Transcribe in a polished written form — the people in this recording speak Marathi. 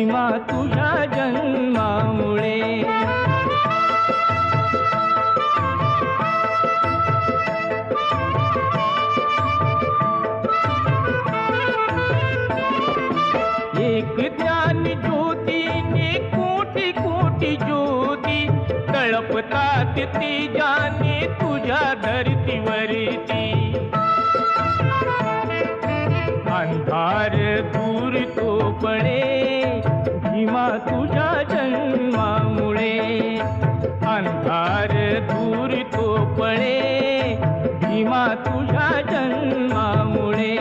भीमा तुझ्या जन्मामुळे। एक ज्ञान ज्योतीने कोटी कोटी ज्योती तळपतात तेजाने तुझ्या धरतीवरती। अंधार दूर तो पळे भीमा तुझ्या जन्मामुळे। अंधार दूर तो पळे भीमा तुझ्या जन्मामुळे।